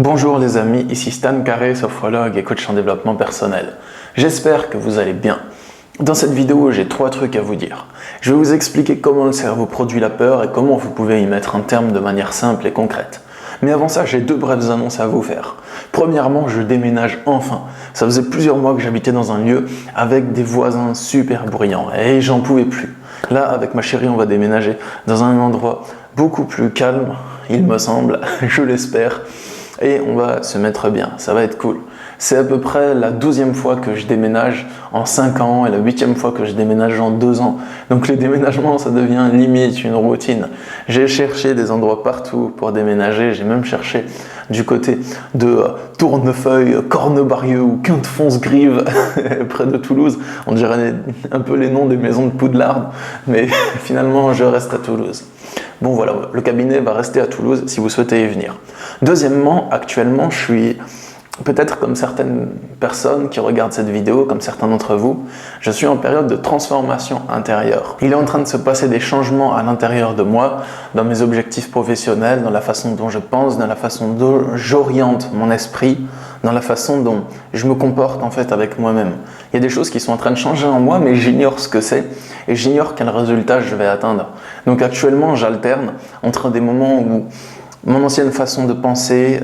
Bonjour les amis, ici Stan Carré, sophrologue et coach en développement personnel. J'espère que vous allez bien. Dans cette vidéo, j'ai 3 trucs à vous dire. Je vais vous expliquer comment le cerveau produit la peur et comment vous pouvez y mettre un terme de manière simple et concrète. Mais avant ça, j'ai 2 brèves annonces à vous faire. Premièrement, je déménage enfin. Ça faisait plusieurs mois que j'habitais dans un lieu avec des voisins super bruyants et j'en pouvais plus. Là, avec ma chérie, on va déménager dans un endroit beaucoup plus calme, il me semble, je l'espère. Et on va se mettre bien, ça va être cool. C'est à peu près la 12e fois que je déménage en 5 ans et la 8e fois que je déménage en 2 ans. Donc les déménagements, ça devient limite une routine. J'ai cherché des endroits partout pour déménager, j'ai même cherché du côté de Tournefeuille, Cornebarieux ou Quinte-Fonce-Grive, près de Toulouse. On dirait un peu les noms des maisons de Poudlard, mais finalement je reste à Toulouse. Bon voilà, le cabinet va rester à Toulouse si vous souhaitez y venir. Deuxièmement, actuellement, je suis peut-être comme certaines personnes qui regardent cette vidéo, comme certains d'entre vous, je suis en période de transformation intérieure. Il est en train de se passer des changements à l'intérieur de moi, dans mes objectifs professionnels, dans la façon dont je pense, dans la façon dont j'oriente mon esprit, dans la façon dont je me comporte en fait avec moi-même. Il y a des choses qui sont en train de changer en moi, mais j'ignore ce que c'est et j'ignore quel résultat je vais atteindre. Donc actuellement, j'alterne entre des moments où mon ancienne façon de penser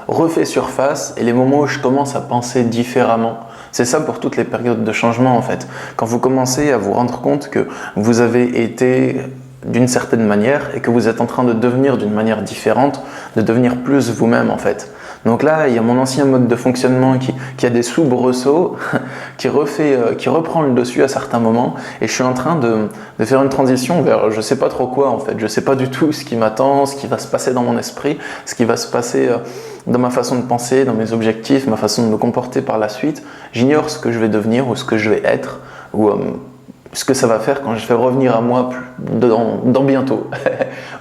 refait surface et les moments où je commence à penser différemment. C'est ça pour toutes les périodes de changement en fait. Quand vous commencez à vous rendre compte que vous avez été d'une certaine manière et que vous êtes en train de devenir d'une manière différente, de devenir plus vous-même en fait. Donc là, il y a mon ancien mode de fonctionnement qui a des soubresauts, qui reprend le dessus à certains moments et je suis en train de faire une transition vers je sais pas trop quoi en fait. Je sais pas du tout ce qui m'attend, ce qui va se passer dans mon esprit, ce qui va se passer dans ma façon de penser, dans mes objectifs, ma façon de me comporter par la suite. J'ignore ce que je vais devenir ou ce que je vais être ou ce que ça va faire quand je vais revenir à moi dans bientôt.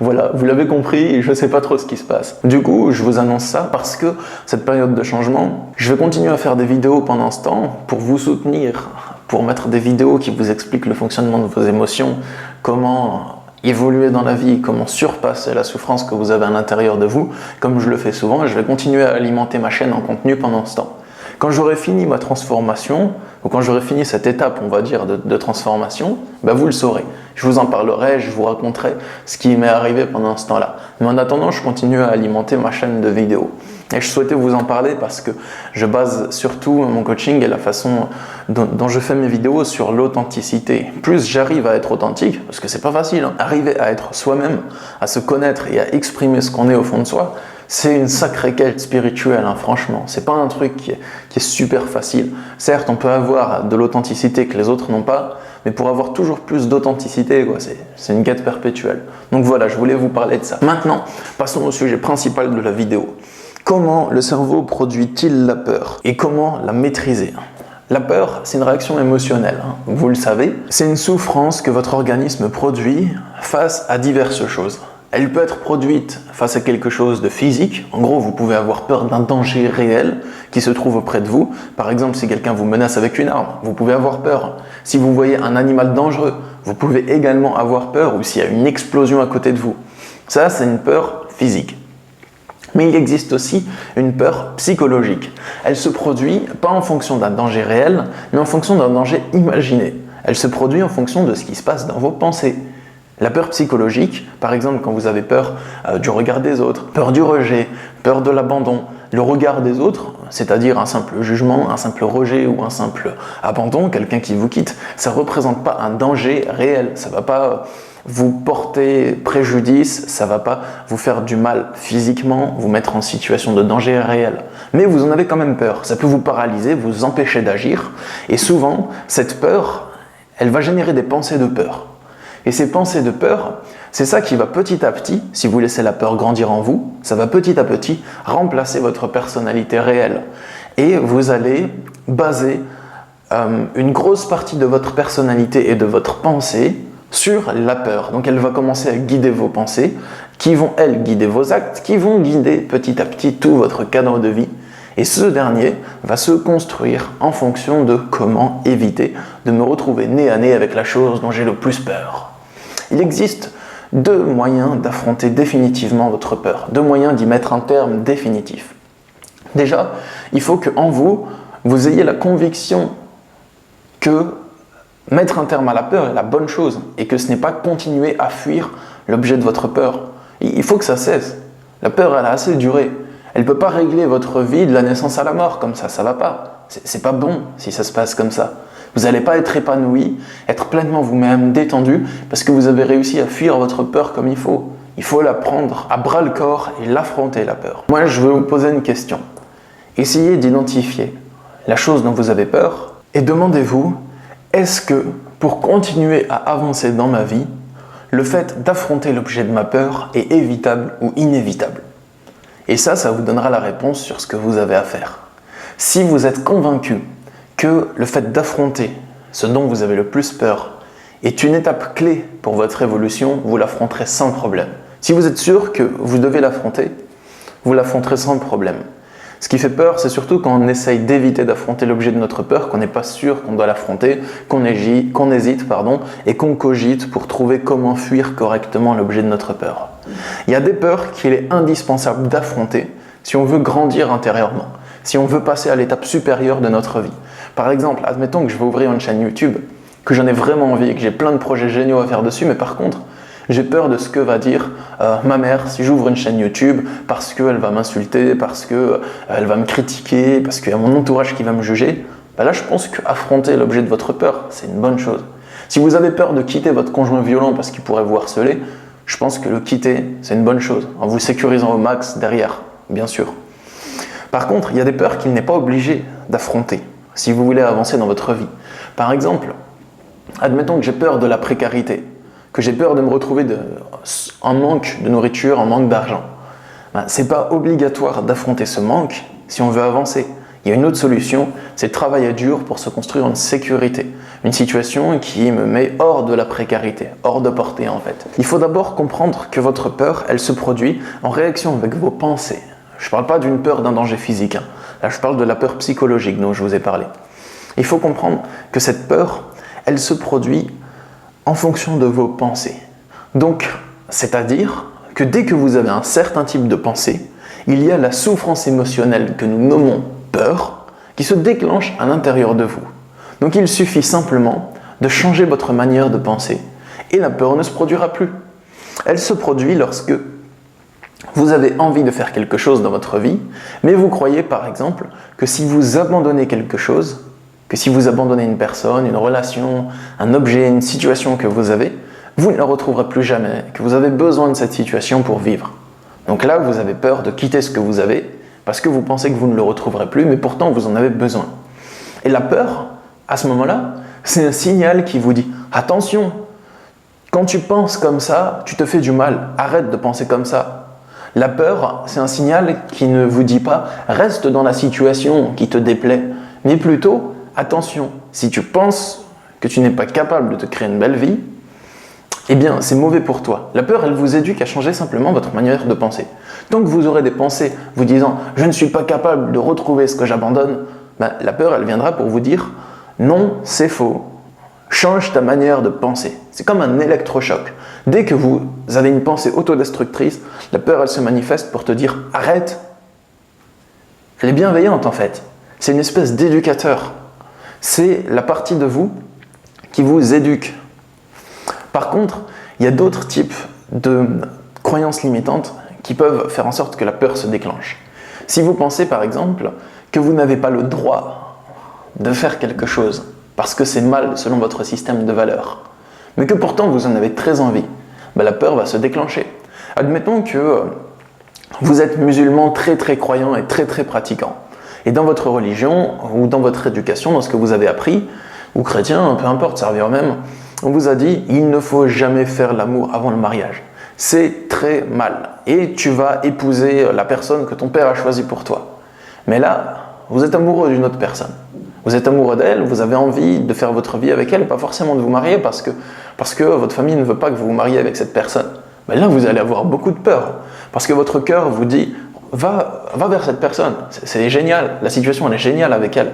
Voilà, vous l'avez compris, je ne sais pas trop ce qui se passe. Du coup, je vous annonce ça parce que cette période de changement, je vais continuer à faire des vidéos pendant ce temps pour vous soutenir, pour mettre des vidéos qui vous expliquent le fonctionnement de vos émotions, comment évoluer dans la vie, comment surpasser la souffrance que vous avez à l'intérieur de vous, comme je le fais souvent, et je vais continuer à alimenter ma chaîne en contenu pendant ce temps. Quand j'aurai fini ma transformation, ou quand j'aurai fini cette étape, on va dire, de transformation, ben vous le saurez. Je vous en parlerai, je vous raconterai ce qui m'est arrivé pendant ce temps-là. Mais en attendant, je continue à alimenter ma chaîne de vidéos. Et je souhaitais vous en parler parce que je base surtout mon coaching et la façon dont je fais mes vidéos sur l'authenticité. Plus j'arrive à être authentique, parce que c'est pas facile, hein, arriver à être soi-même, à se connaître et à exprimer ce qu'on est au fond de soi, c'est une sacrée quête spirituelle, hein, franchement. C'est pas un truc qui est super facile. Certes, on peut avoir de l'authenticité que les autres n'ont pas, mais pour avoir toujours plus d'authenticité, c'est une quête perpétuelle. Donc voilà, je voulais vous parler de ça. Maintenant, passons au sujet principal de la vidéo. Comment le cerveau produit-il la peur et comment la maîtriser? La peur, c'est une réaction émotionnelle, hein, vous le savez. C'est une souffrance que votre organisme produit face à diverses choses. Elle peut être produite face à quelque chose de physique. En gros, vous pouvez avoir peur d'un danger réel qui se trouve auprès de vous. Par exemple, si quelqu'un vous menace avec une arme, vous pouvez avoir peur. Si vous voyez un animal dangereux, vous pouvez également avoir peur, ou s'il y a une explosion à côté de vous. Ça, c'est une peur physique. Mais il existe aussi une peur psychologique. Elle se produit pas en fonction d'un danger réel, mais en fonction d'un danger imaginé. Elle se produit en fonction de ce qui se passe dans vos pensées. La peur psychologique, par exemple quand vous avez peur du regard des autres, peur du rejet, peur de l'abandon, le regard des autres, c'est-à-dire un simple jugement, un simple rejet ou un simple abandon, quelqu'un qui vous quitte, ça ne représente pas un danger réel, ça ne va pas vous porter préjudice, ça ne va pas vous faire du mal physiquement, vous mettre en situation de danger réel. Mais vous en avez quand même peur, ça peut vous paralyser, vous empêcher d'agir, et souvent, cette peur, elle va générer des pensées de peur. Et ces pensées de peur, c'est ça qui va petit à petit, si vous laissez la peur grandir en vous, ça va petit à petit remplacer votre personnalité réelle. Et vous allez baser une grosse partie de votre personnalité et de votre pensée sur la peur. Donc elle va commencer à guider vos pensées, qui vont, elles, guider vos actes, qui vont guider petit à petit tout votre cadre de vie. Et ce dernier va se construire en fonction de comment éviter de me retrouver nez à nez avec la chose dont j'ai le plus peur. Il existe deux moyens d'affronter définitivement votre peur, deux moyens d'y mettre un terme définitif. Déjà, il faut qu'en vous, vous ayez la conviction que mettre un terme à la peur est la bonne chose et que ce n'est pas continuer à fuir l'objet de votre peur. Il faut que ça cesse. La peur, elle a assez duré. Elle ne peut pas régler votre vie de la naissance à la mort comme ça va pas. C'est pas bon si ça se passe comme ça. Vous n'allez pas être épanoui, être pleinement vous-même, détendu, parce que vous avez réussi à fuir votre peur comme il faut. Il faut la prendre à bras le corps et l'affronter, la peur. Moi, je veux vous poser une question. Essayez d'identifier la chose dont vous avez peur et demandez-vous, est-ce que, pour continuer à avancer dans ma vie, le fait d'affronter l'objet de ma peur est évitable ou inévitable? Et ça vous donnera la réponse sur ce que vous avez à faire. Si vous êtes convaincu que le fait d'affronter ce dont vous avez le plus peur est une étape clé pour votre évolution, vous l'affronterez sans problème. Si vous êtes sûr que vous devez l'affronter, vous l'affronterez sans problème. Ce qui fait peur, c'est surtout quand on essaye d'éviter d'affronter l'objet de notre peur, qu'on n'est pas sûr qu'on doit l'affronter, qu'on hésite, et qu'on cogite pour trouver comment fuir correctement l'objet de notre peur. Il y a des peurs qu'il est indispensable d'affronter si on veut grandir intérieurement, si on veut passer à l'étape supérieure de notre vie. Par exemple, admettons que je vais ouvrir une chaîne YouTube, que j'en ai vraiment envie et que j'ai plein de projets géniaux à faire dessus, mais par contre, j'ai peur de ce que va dire ma mère si j'ouvre une chaîne YouTube parce qu'elle va m'insulter, parce qu'elle va me critiquer, parce qu'il y a mon entourage qui va me juger. Là, je pense qu'affronter l'objet de votre peur, c'est une bonne chose. Si vous avez peur de quitter votre conjoint violent parce qu'il pourrait vous harceler, je pense que le quitter, c'est une bonne chose, en vous sécurisant au max derrière, bien sûr. Par contre, il y a des peurs qu'il n'est pas obligé d'affronter si vous voulez avancer dans votre vie. Par exemple, admettons que j'ai peur de la précarité, que j'ai peur de me retrouver en manque de nourriture, en manque d'argent. Ce n'est pas obligatoire d'affronter ce manque si on veut avancer. Il y a une autre solution, c'est de travailler dur pour se construire une sécurité, une situation qui me met hors de la précarité, hors de portée en fait. Il faut d'abord comprendre que votre peur, elle se produit en réaction avec vos pensées. Je ne parle pas d'une peur d'un danger physique, Là je parle de la peur psychologique dont je vous ai parlé. Il faut comprendre que cette peur, elle se produit en fonction de vos pensées. Donc, c'est-à-dire que dès que vous avez un certain type de pensée, il y a la souffrance émotionnelle que nous nommons peur qui se déclenche à l'intérieur de vous. Donc il suffit simplement de changer votre manière de penser et la peur ne se produira plus. Elle se produit lorsque vous avez envie de faire quelque chose dans votre vie, mais vous croyez par exemple que si vous abandonnez quelque chose, que si vous abandonnez une personne, une relation, un objet, une situation que vous avez, vous ne la retrouverez plus jamais, que vous avez besoin de cette situation pour vivre. Donc là, vous avez peur de quitter ce que vous avez parce que vous pensez que vous ne le retrouverez plus, mais pourtant vous en avez besoin. Et la peur, à ce moment-là, c'est un signal qui vous dit « Attention, quand tu penses comme ça, tu te fais du mal, arrête de penser comme ça. » La peur, c'est un signal qui ne vous dit pas « Reste dans la situation qui te déplaît », mais plutôt « Attention, si tu penses que tu n'es pas capable de te créer une belle vie, eh bien, c'est mauvais pour toi. » La peur, elle vous éduque à changer simplement votre manière de penser. Tant que vous aurez des pensées vous disant « Je ne suis pas capable de retrouver ce que j'abandonne », la peur, elle viendra pour vous dire « Non, c'est faux. Change ta manière de penser. » C'est comme un électrochoc. Dès que vous avez une pensée autodestructrice, la peur, elle se manifeste pour te dire « Arrête !» Elle est bienveillante en fait. C'est une espèce d'éducateur. C'est la partie de vous qui vous éduque. Par contre, il y a d'autres types de croyances limitantes qui peuvent faire en sorte que la peur se déclenche. Si vous pensez par exemple que vous n'avez pas le droit de faire quelque chose parce que c'est mal selon votre système de valeurs, mais que pourtant vous en avez très envie, la peur va se déclencher. Admettons que vous êtes musulman très croyant et très pratiquant. Et dans votre religion ou dans votre éducation, dans ce que vous avez appris, ou chrétien, peu importe, ça revient au même, on vous a dit « il ne faut jamais faire l'amour avant le mariage ». C'est très mal. Et tu vas épouser la personne que ton père a choisie pour toi. Mais là, vous êtes amoureux d'une autre personne. Vous êtes amoureux d'elle, vous avez envie de faire votre vie avec elle, et pas forcément de vous marier parce que votre famille ne veut pas que vous vous mariez avec cette personne. Mais là, vous allez avoir beaucoup de peur. Parce que votre cœur vous dit « va vers cette personne, c'est génial, la situation elle est géniale avec elle ».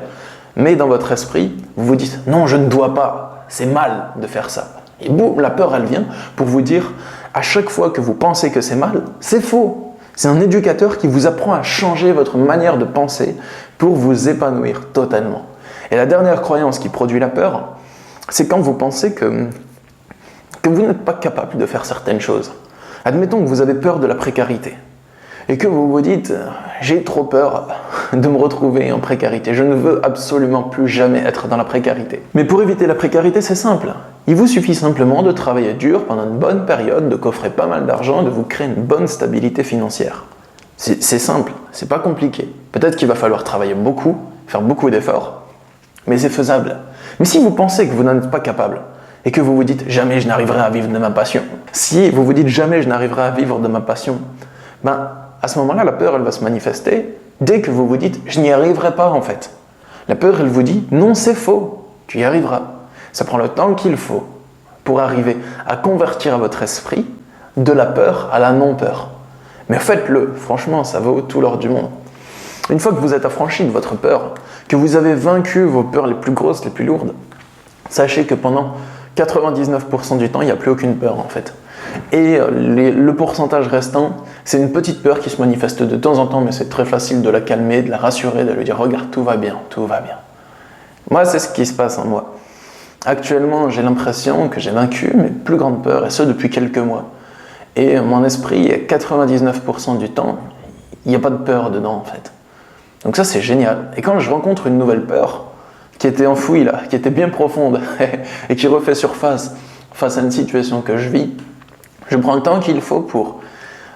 Mais dans votre esprit, vous vous dites « non, je ne dois pas, c'est mal de faire ça ». Et boum, la peur elle vient pour vous dire À chaque fois que vous pensez que c'est mal, c'est faux. C'est un éducateur qui vous apprend à changer votre manière de penser pour vous épanouir totalement. Et la dernière croyance qui produit la peur, c'est quand vous pensez que vous n'êtes pas capable de faire certaines choses. Admettons que vous avez peur de la précarité et que vous vous dites « j'ai trop peur de me retrouver en précarité, je ne veux absolument plus jamais être dans la précarité ». Mais pour éviter la précarité, c'est simple. Il vous suffit simplement de travailler dur pendant une bonne période, de coffrer pas mal d'argent, de vous créer une bonne stabilité financière. C'est simple, c'est pas compliqué. Peut-être qu'il va falloir travailler beaucoup, faire beaucoup d'efforts, mais c'est faisable. Mais si vous pensez que vous n'en êtes pas capable, et que vous vous dites « jamais je n'arriverai à vivre de ma passion », si vous vous dites « jamais je n'arriverai à vivre de ma passion », ben, à ce moment-là, la peur, elle va se manifester dès que vous vous dites « je n'y arriverai pas en fait ». La peur, elle vous dit « non, c'est faux, tu y arriveras ». Ça prend le temps qu'il faut pour arriver à convertir votre esprit de la peur à la non-peur. Mais faites-le, franchement, ça vaut tout l'or du monde. Une fois que vous êtes affranchi de votre peur, que vous avez vaincu vos peurs les plus grosses, les plus lourdes, sachez que pendant 99% du temps, il n'y a plus aucune peur en fait. Et le pourcentage restant, c'est une petite peur qui se manifeste de temps en temps, mais c'est très facile de la calmer, de la rassurer, de lui dire « regarde, tout va bien, tout va bien ». Moi, c'est ce qui se passe en moi. Actuellement, j'ai l'impression que j'ai vaincu mes plus grandes peurs, et ce depuis quelques mois. Et mon esprit, 99% du temps, il n'y a pas de peur dedans en fait. Donc ça, c'est génial. Et quand je rencontre une nouvelle peur, qui était enfouie là, qui était bien profonde et qui refait surface face à une situation que je vis, je prends le temps qu'il faut pour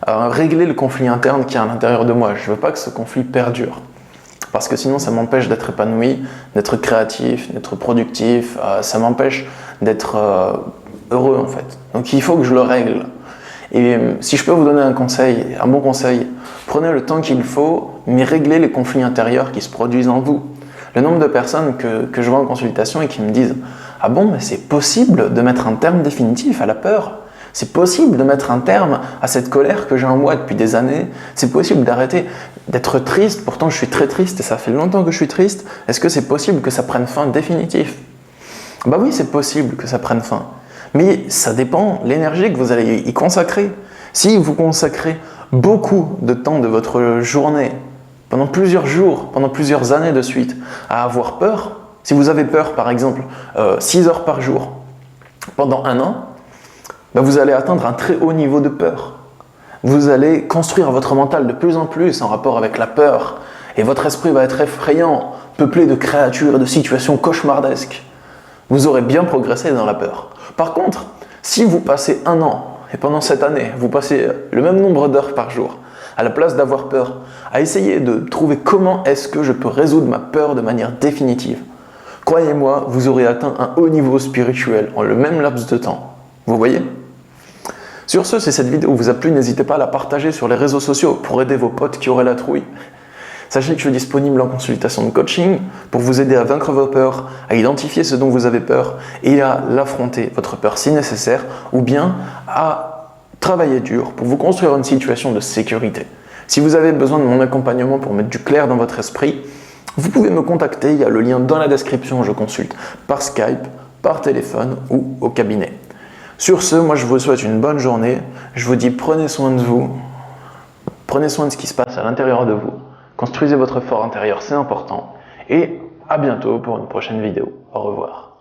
régler le conflit interne qui est à l'intérieur de moi. Je ne veux pas que ce conflit perdure, parce que sinon ça m'empêche d'être épanoui, d'être créatif, d'être productif, ça m'empêche d'être heureux en fait. Donc il faut que je le règle. Et si je peux vous donner un conseil, un bon conseil, prenez le temps qu'il faut, mais réglez les conflits intérieurs qui se produisent en vous. Le nombre de personnes que je vois en consultation et qui me disent « Ah bon, mais c'est possible de mettre un terme définitif à la peur ? C'est possible de mettre un terme à cette colère que j'ai en moi depuis des années ? C'est possible d'arrêter d'être triste, pourtant je suis très triste et ça fait longtemps que je suis triste. Est-ce que c'est possible que ça prenne fin définitif ?» Bah oui, c'est possible que ça prenne fin. Mais ça dépend de l'énergie que vous allez y consacrer. Si vous consacrez beaucoup de temps de votre journée, pendant plusieurs jours, pendant plusieurs années de suite, à avoir peur, si vous avez peur par exemple 6 heures par jour pendant un an, ben vous allez atteindre un très haut niveau de peur. Vous allez construire votre mental de plus en plus en rapport avec la peur et votre esprit va être effrayant, peuplé de créatures et de situations cauchemardesques. Vous aurez bien progressé dans la peur. Par contre, si vous passez un an et pendant cette année, vous passez le même nombre d'heures par jour, à la place d'avoir peur, à essayer de trouver comment est-ce que je peux résoudre ma peur de manière définitive. Croyez-moi, vous aurez atteint un haut niveau spirituel en le même laps de temps. Vous voyez ? Sur ce, si cette vidéo vous a plu, n'hésitez pas à la partager sur les réseaux sociaux pour aider vos potes qui auraient la trouille. Sachez que je suis disponible en consultation de coaching pour vous aider à vaincre vos peurs, à identifier ce dont vous avez peur et à l'affronter, votre peur si nécessaire, ou bien à travailler dur pour vous construire une situation de sécurité. Si vous avez besoin de mon accompagnement pour mettre du clair dans votre esprit, vous pouvez me contacter, il y a le lien dans la description, je consulte par Skype, par téléphone ou au cabinet. Sur ce, moi je vous souhaite une bonne journée, je vous dis prenez soin de vous, prenez soin de ce qui se passe à l'intérieur de vous, construisez votre fort intérieur, c'est important, et à bientôt pour une prochaine vidéo. Au revoir.